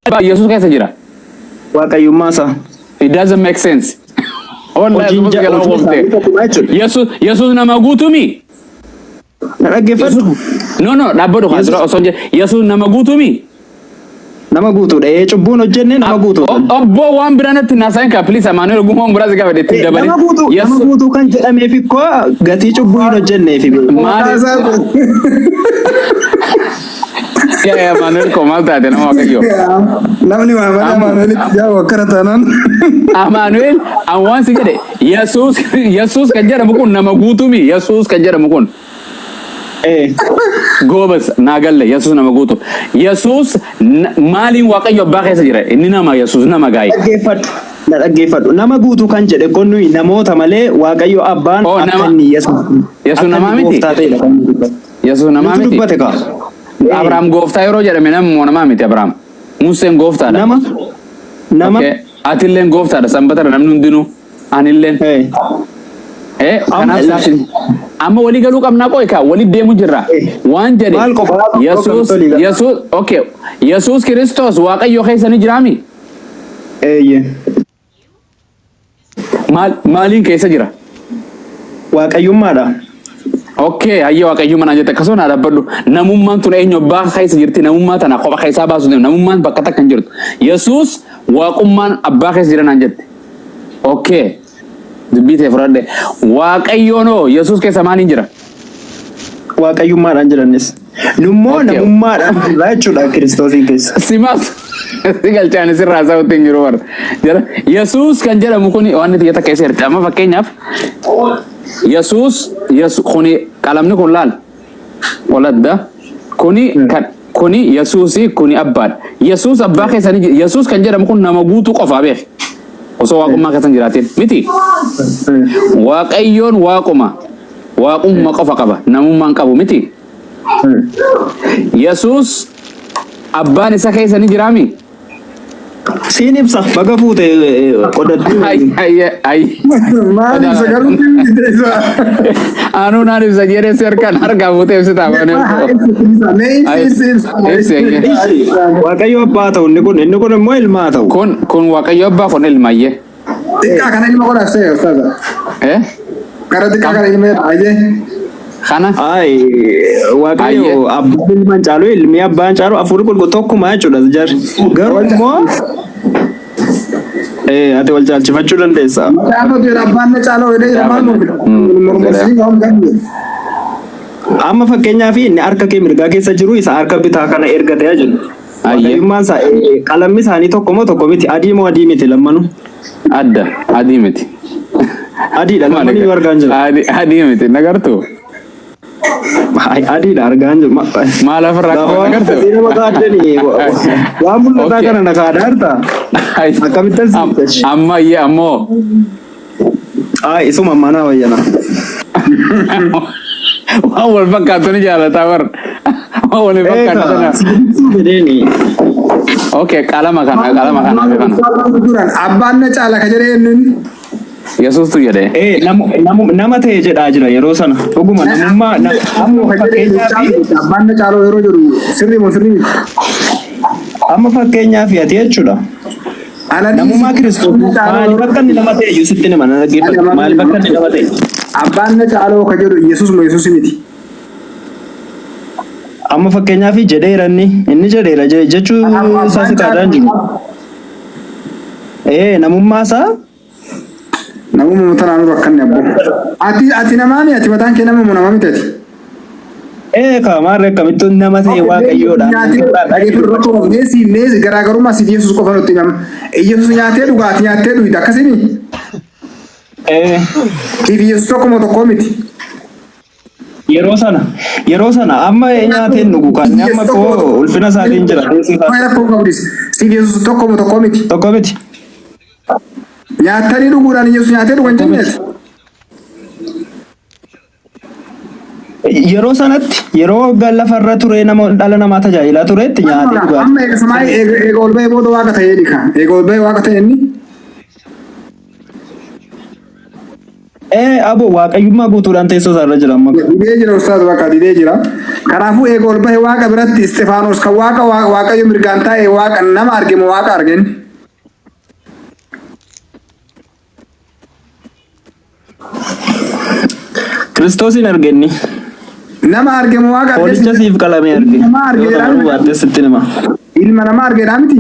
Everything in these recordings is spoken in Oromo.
Yesus keessa jira. Waaqayyummaa isaa. It doesn't make sense. Yesus nama guutumi. Dhaggeeffadhu. No, dhaabbadhu kaasira osoo Yesus nama guutumi. Nama guutuudha. Cubbuun hojjenne nama guutuudha. Obbo waan biranatti naasayin ka please Amanuel gumoon muraasa qaba deetti dabale. Nama guutuu kan jedhameef ikkoo gatii cubbuu hin hojjenneef. Ya Amanuel komal taate nama waaqayyo. Namni waa Amanuel yaa wakkara taanaan. Amanuel awwaan si jedhe Yesus kan jedhamu kun nama guutumi. Yesus kan jedhamu kun. Gobas nagalle Yesus nama guutu. Yesus maaliin waaqayyo abbaa keessa jira. Inni nama Yesus nama gaa'e. Dhaggeeffadhu. Nama guutu kan jedhe kun nuyi namoota malee waaqayyo abbaan akkanni Yesus nama miti. Yesus nama miti. Abraham gooftaa yeroo jedhame nama miti Abraham. Museen gooftaadha. Nama atilleen gooftaadha sanbatadha namni hundinuu anilleen. Amma walii galuu qabnaa qoyka walii deemu jirra. Waan jedhe Yesus Kiristoos waaqayyo keessa ni jiraami. Maaliin keessa jira? Waaqayyummaadha. Hayya waaqayyummaa jette akkasuma dhaabbadhu. Namummaan tun eenyu abbaa keessa jirti namummaa tana qofa keessaa baasu namummaan bakka takka hin jirtu. Yesus waaqummaan abbaa keessa jira naan jette. Dubbite fudhadhe. Waaqayyoonoo Yesus keessa maaliin jira? Waaqayyummaadhaan jiranis. Nummoo namummaadhaan jira jechuudha Kiristoosiin keessa. Simaaf si galchaani sirraa isaatti hin jiru warra. Yesus kan jedhamu kun waan itti keessa jirti. Amma fakkeenyaaf Yesus kuni qalamni kun laal. Waladda kuni Yesusi kuni abbaadha. Yesus abbaa keessa Yesus kan jedhamu kun nama guutuu qofaa beek. Osoo waaqummaa keessa jiraatin miti. Waaqayyoon waaqummaa qofa qaba namummaan qabu miti. Yesus abbaan isa keessa ni jiraami. Siin ibsa baga fuute qodaddu. Maali isa garuu anu naan ibsa jedhee serkan harkaa fuute ibsita. Waaqayyo abbaa ta'u inni kun immoo ilmaa ta'u. Kun waaqayyo abbaa kun ilmaayye. Xiqqaa kana ilma godhasee ustaaza. Gara xiqqaa kana ilma baay'ee. Kana waaqayyo abbaan ilmaan caalu ilmi abbaan caalu afurii qulqulluu tokkuma jechuudha jar. Garuu immoo ati wal caalchifachuu dandeessa. Abbaan caaloo jedhee ilmaan amma fakkeenyaaf inni harka kee mirgaa keessa jiru isa harka bitaa kana ergatee jiru. Waaqayyummaan isaa qalamni isaanii tokko miti adii moo adii miti lammanu. Adii miti. Adiidha lammanii argaan jiru. Adii miti nagartuu. Adiidha argaan jiru. Maal ofirraa nagartuu. Waan mul'ataa kana nakaadha harta. Akkamittan siiftesh. Ammoo. Isuma manaa wayyana. Waan wal fakkaatu ni jaalataa warra. Waan wal fakkaatu na. Qalama kana. Abbaan na caala ka jedhee inni. Yesus tu jedhee. Nama ta'e jedhaa jira yeroo sana. Dhuguma namummaa abbaan na caaloo yeroo jedhu sirrii. Amma fakkeenyaaf ati jechuudha. Namummaa Kiristoos maaliif akka inni nama ta'e iyyuu sitti nama dhaggeeffatu maaliif akka inni nama ta'e. Abbaan na caaloo ka jedhu Yesus miti. Amma fakkeenyaaf jedheera inni jedheera jechuu isaa si kaadhaan jiru. Namummaa isaa. Namummaa mataa naannoo akka inni abbo. Ati namaami ati mataan kee nama miti ati. Maarree akkamittuu nama ta'e waaqayyoodha. Meesi garaagarummaa siif Yesus qofa nutti himama. Yesus nyaatee dhugda akkasimi. Siif Yesus tokko miti. Yeroo sana amma nyaateen dhugu kan amma koo ulfina isaatiin jira. Siif Yesus tokko miti. Nyaatanii dhuguudhaan Yesus nyaatee dhugan jenneeti. Yeroo sanatti yeroo lafarra ture dhala namaa tajaajilaa turetti nyaatee dhugaa. Amma eega ol bahee booda waaqa ta'ee dhiqa. Eega ol bahee waaqa ta'e inni. Abo waaqayyummaa guutuudhaan teessoo isaarra jira amma. Didee jira ustaaz bakka didee jira. Kanaafuu eega ol bahee waaqa biratti Istifaanos kan waaqayyo mirgaan taa'e waaqa nama arginu waaqa argin. Kiristoosin argenni. Nama arginu waaqa argin. Hoolicha siif qalamee argin. Nama argeedhaan. Ilma nama argeedhaan miti.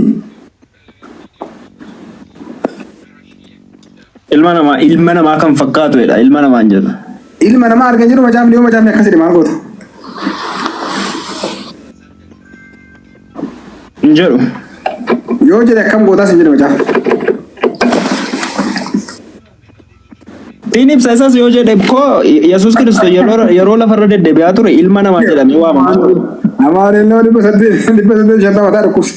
Ilma namaa kan fakkaatu jedha. Ilma namaan jedha. Ilma nama argan jiru macaafni akkasii maal gootu? Hin jedhu. Yoo jedhe akkam gootaas hin jedhu macaafni.Tiin ibsa isaas yoo jedhe koo Yesuus Kiristoos yeroo lafarra deddeebi'aa ture ilma namaa jedhamee waamamaa ture. Amanuel Abbaa 850 mataa dhukkubse.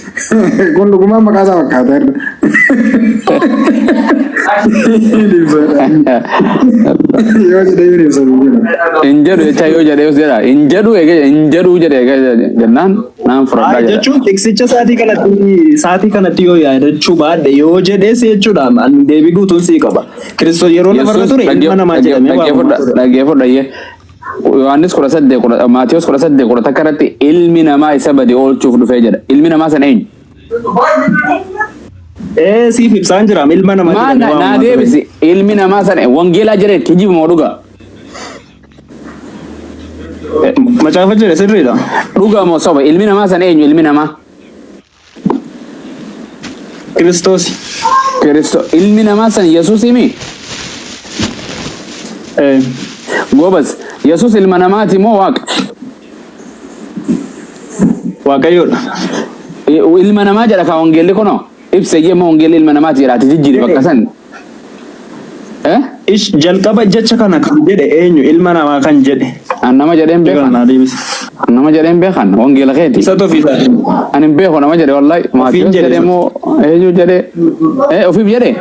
Kun dhugumaan maqaa isaa fakkaata irra. Yoo jedhe yoo ibsa Injeru jecha yoo jedhe yoo jedha injeru jedhe jennaan naan fudhadhaa jedha. Jechuun tiksicha saatii kanatti yoo yaadachuu baadhe yoo jedhees jechuudha deebii guutuun sii qaba. Kiristoos yeroo lafarra ture ilma namaa jedhamee waamamaa ture. Dhaggeeffadha. Yohaannis 18 Maatiyos 18 irratti ilmi namaa isa bade oolchuuf dhufee jedha. Ilmi namaa sana eenyu? Siif ibsaan jira ilma namaa jedhamee waamamaa. Naa deebisi ilmi namaa sana wangeelaa jedhe kijiba moo dhugaa? Macaafa jedhe sirriidha. Dhugaa moo soba? Ilmi namaa sana eenyu? Ilmi namaa Kiristoos. Ilmi namaa sana Yesuus himi? Gobas Yesuus ilma namaati moo waaqa? Waaqayyoodha. Ilma namaa jedha ka wangeelli kuno ibsa moo wangeelli ilma namaati jedha ati jijjiiri bakka san. Jalqaba jecha kana kan jedhe eenyu ilma namaa kan jedhe. Nama jedheen beekan. Nama jedheen beekan wangeela keeti. Isa tofiisa. Ani beeku nama jedhe wallahi Maatiyos jedhe moo eenyu jedhe ofiif jedhe.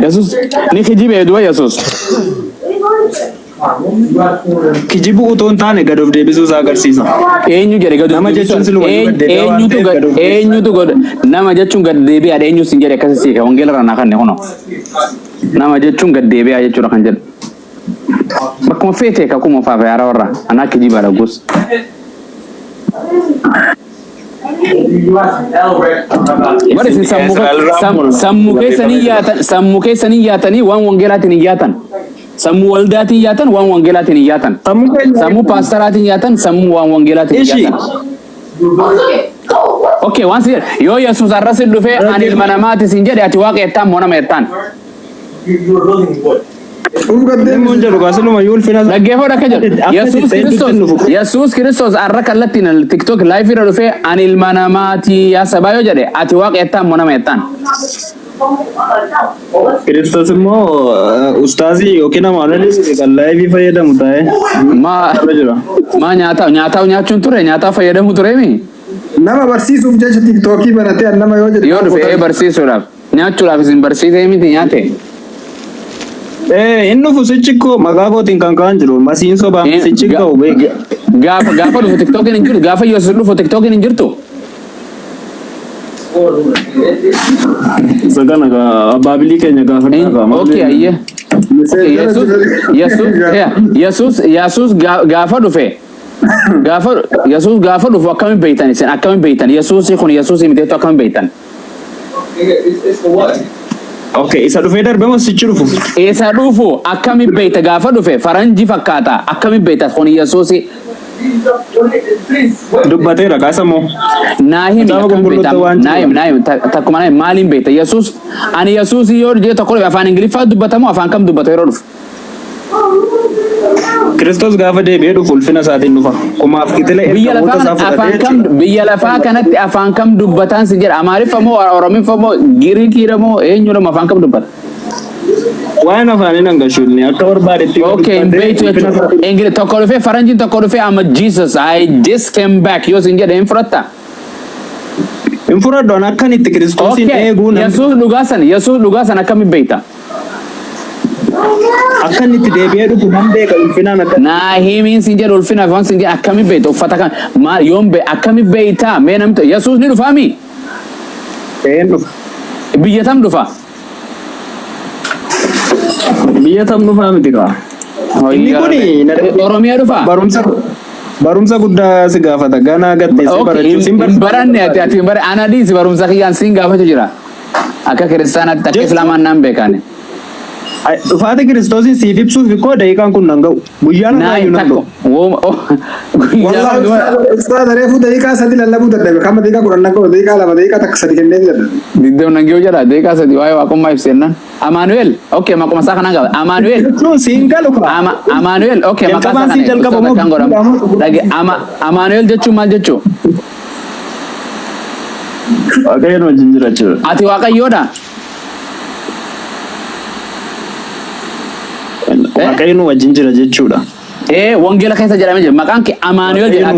Yesuus ni kijibe du'a Yesuus. Kijibu utuu hin taane gad of deebisuu isaa agarsiisa. Eenyu jedhe gad nama jechuun siluma nama jechuun gad deebi'aadha eenyu sin jedhe akkasii siika wangeela ranaa kanne kuno. Nama jechuun gad deebi'aa jechuudha kan jedhu. Bakkuma feetee kakuma faafa yaara warra anaa kijibaadha gus. Mari sin sammuu keessanii yaatanii waan wangeelaatiin hin yaatan. Sammuu waldaatiin yaatan waan wangeelaatiin hin yaatan. Sammuu paastaraatiin yaatan sammuu waan wangeelaatiin hin yaatan. Okay, waan si yoo Yesuus arrasi dhufee ani ilma namaati sin jedhe ati waaqa ettaan moo nama ettaan? Dhaggeeffadha akka jedhu Yesuus Kiristoos arra kallattiin TikTok live irra dhufee ani ilma namaati yaa sabaa yoo jedhe ati waaqa ettaan moo nama ettaan? Kiristoos immoo ustaazii yookiin Amanuel kan live fayyadamu ta'e. Maa nyaachuun ture nyaataa fayyadamu ture mi? Nama barsiisuuf jecha TikTokii banatee nama yoo jedhe. Yoo dhufe barsiisuudhaaf nyaachuudhaaf isin barsiisee miti nyaate. Inni dhufu sichikko maqaa kootiin kan ka'an jiru masiin sobaan sichikko beek. Gaafa dhufu TikTokiin hin jiru gaafa Yesuus dhufu TikTokiin hin jirtu. Sagana baabilii keenya gaafa dhagaa. Okay ayye. Yesuus gaafa dhufe. Yesuus gaafa dhufu akkamiin beektan isin akkamiin beektan Yesuus kun Yesuus miteetu akkamiin beektan? Okay, isa dhufee darbe moo sichi dhufu? Isa dhufu akkamiin beekta gaafa dhufe faranjii fakkaata akkamiin beekta kun Yesuus dubbateera kaasa moo? Naahim takkuma naahim maaliin beekta Yesuus ani Yesuus yoo jee tokko afaan Ingiliffaa dubbatamu afaan kam dubbata yeroo dhufu? Kiristoos gaafa deebi'ee dhufu ulfina isaatiin dhufa. Kumaaf kitilee biyya lafaa kanatti afaan kam dubbataan si jedha Amaariffa moo Oromiffa moo Giriikiidha moo eenyudha afaan kam dubbata? Waan afaaniin hangashuulni akka barbaadetti. Okay, Ingiliff tokko dhufee faranjiin tokko dhufee ama Jesus I just came back yoo sin jedhe hin fudhatta? Hin fudhaddoon akkanitti Kiristoosin eeguun. Yesuus dhugaasan akkamiin beekta? Akkanitti deebi'ee dhufu nan beeka ulfinaan akka. Naahimiin sin jedhu ulfinaaf waan sin jedhe akkamiin beekta uffata kan yoon akkamiin beekta mee namni Yesuus ni dhufaami? Dhufa. Biyya tam dhufa? Biyya tam dhufaa miti kaa. Inni kuni Oromiyaa dhufa. barumsa guddaa si gaafata ganaa gatteessee barachuu sin baranne ati bare anadii si barumsa kiyyaan sin gaafatu jira. Akka kiristaanaatti akka islaamaan naan beekane. Dhufaati kiristoosiin siif ibsuuf koo daqiiqaan kun nan ga'u. Guyyaan Naayi takko. Ustaad reefu daqiiqaa sadi lallabuu dadhabe kama daqiiqaa kudhan nan ga'u daqiiqaa lama daqiiqaa takka sadi kennee jedha. Diddee nan ga'u jedha daqiiqaa sadi waa'ee waaqummaa ibseennan. Amanuel, okay, maquma isaa kanaan qaba. Amanuel. Siin galu kaa. Amanuel, okay, maqaa isaa Jalqabaan jalqabamoo kan godhamu. Dhage Amanuel jechuun maal jechuu? Waaqayyoon wajjin jira jechuudha. Ati waaqayyoodha. Waaqayyoon wajjin jira jechuudha. Wangeela keessa jedhamee jira. Maqaan kee Amanuel jedha.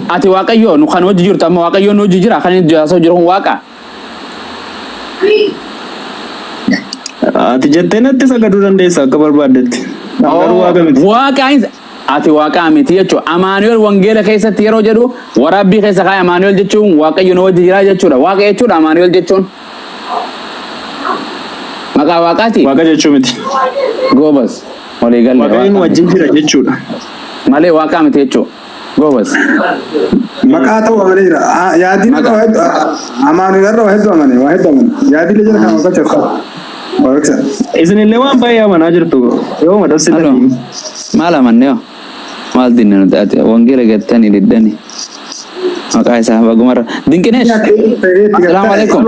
Ati waaqayyoo nu kan hojii jirtu amma waaqayyoon nu hojii jira. Kan inni jaasoo jiru kun waaqa. Ati jettee natti sagaduu dandeessa akka barbaaddetti. Waaqaan ati waaqa miti jechuudha. Amanuel wangeela keessatti yeroo jedhu waraabbii keessa kaa'e Amanuel jechuun waaqayyo nu hojii jira jechuudha. Waaqa jechuudha Amanuel jechuun. Maqaa waaqaati. Waaqa jechuu miti. Goobas. Walii galee. Waaqayyoon wajjin jira jechuudha. Malee waaqa miti jechuudha. Goobas. Maqaa ta'uu amalee jira. Yaadiin akka Amanuel irra waa hedduu amane waa hedduu amane. Yaadiin jira kan akka chakka. Isinillee waan baay'ee amanaa jirtu yoo madabsitanii. Maal amanne yoo? Maal dinne nuti ati wangeela gattanii diddanii. Maqaa isaa bagumarra. Dinqineesh. Assalaamu alaikum.